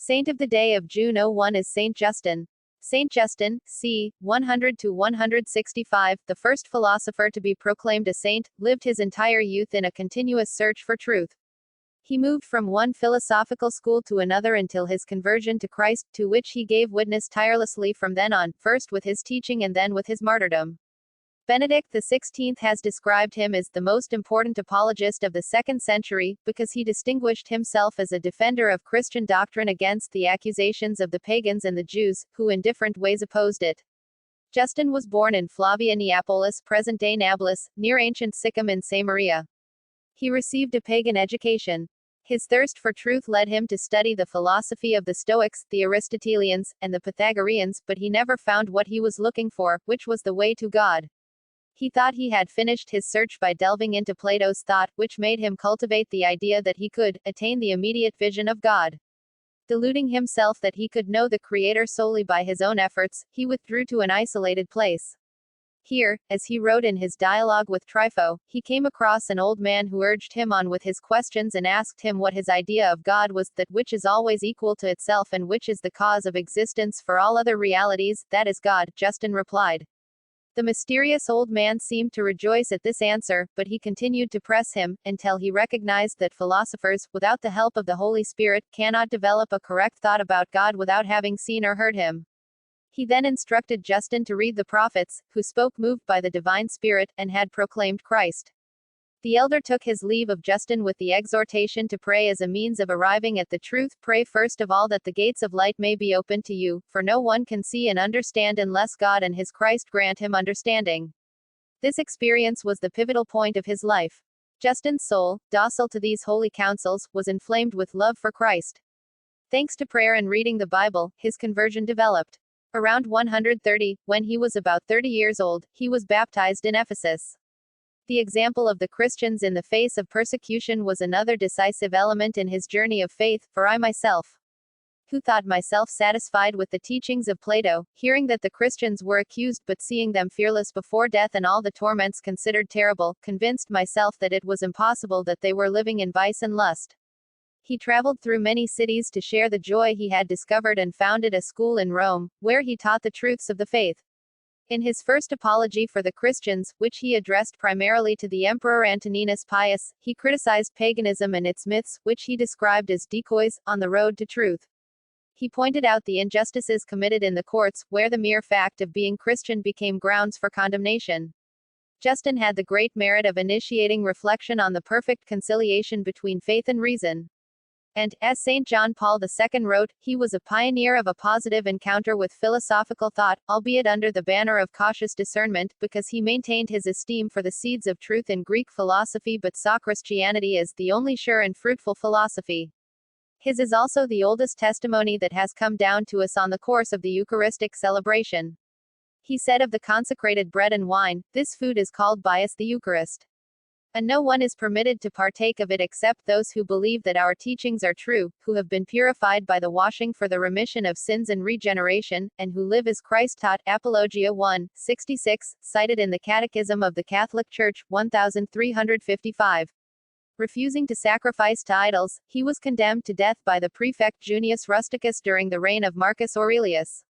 Saint of the day of June 01 is Saint Justin. Saint Justin, c. 100–165, the first philosopher to be proclaimed a saint, lived his entire youth in a continuous search for truth. He moved from one philosophical school to another until his conversion to Christ, to which he gave witness tirelessly from then on, first with his teaching and then with his martyrdom. Benedict XVI has described him as the most important apologist of the 2nd century, because he distinguished himself as a defender of Christian doctrine against the accusations of the pagans and the Jews, who in different ways opposed it. Justin was born in Flavia Neapolis, present-day Nablus, near ancient Sichem in Samaria. He received a pagan education. His thirst for truth led him to study the philosophy of the Stoics, the Aristotelians, and the Pythagoreans, but he never found what he was looking for, which was the way to God. He thought he had finished his search by delving into Plato's thought, which made him cultivate the idea that he could attain the immediate vision of God. Deluding himself that he could know the Creator solely by his own efforts, he withdrew to an isolated place. Here, as he wrote in his dialogue with Trypho, he came across an old man who urged him on with his questions and asked him what his idea of God was, that which is always equal to itself and which is the cause of existence for all other realities, that is God. Justin replied. The mysterious old man seemed to rejoice at this answer, but he continued to press him, until he recognized that philosophers, without the help of the Holy Spirit, cannot develop a correct thought about God without having seen or heard him. He then instructed Justin to read the prophets, who spoke moved by the divine Spirit, and had proclaimed Christ. The elder took his leave of Justin with the exhortation to pray as a means of arriving at the truth. Pray first of all that the gates of light may be opened to you, for no one can see and understand unless God and his Christ grant him understanding. This experience was the pivotal point of his life. Justin's soul, docile to these holy counsels, was inflamed with love for Christ. Thanks to prayer and reading the Bible, his conversion developed. Around 130, when he was about 30 years old, he was baptized in Ephesus. The example of the Christians in the face of persecution was another decisive element in his journey of faith, for I myself, who thought myself satisfied with the teachings of Plato, hearing that the Christians were accused but seeing them fearless before death and all the torments considered terrible, convinced myself that it was impossible that they were living in vice and lust. He traveled through many cities to share the joy he had discovered and founded a school in Rome, where he taught the truths of the faith. In his first apology for the Christians, which he addressed primarily to the Emperor Antoninus Pius, he criticized paganism and its myths, which he described as decoys, on the road to truth. He pointed out the injustices committed in the courts, where the mere fact of being Christian became grounds for condemnation. Justin had the great merit of initiating reflection on the perfect conciliation between faith and reason. And, as St. John Paul II wrote, he was a pioneer of a positive encounter with philosophical thought, albeit under the banner of cautious discernment, because he maintained his esteem for the seeds of truth in Greek philosophy but saw Christianity as the only sure and fruitful philosophy. His is also the oldest testimony that has come down to us on the course of the Eucharistic celebration. He said of the consecrated bread and wine, "This food is called by us the Eucharist. And no one is permitted to partake of it except those who believe that our teachings are true, who have been purified by the washing for the remission of sins and regeneration, and who live as Christ taught." Apologia 1:66, cited in the Catechism of the Catholic Church, 1355. Refusing to sacrifice to idols, he was condemned to death by the prefect Junius Rusticus during the reign of Marcus Aurelius.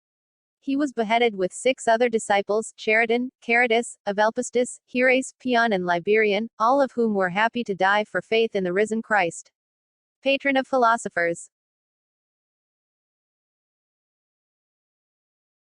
He was beheaded with 6 other disciples, Chariton, Caritas, Avelpistus, Hieres, Pion and Liberian, all of whom were happy to die for faith in the risen Christ. Patron of philosophers.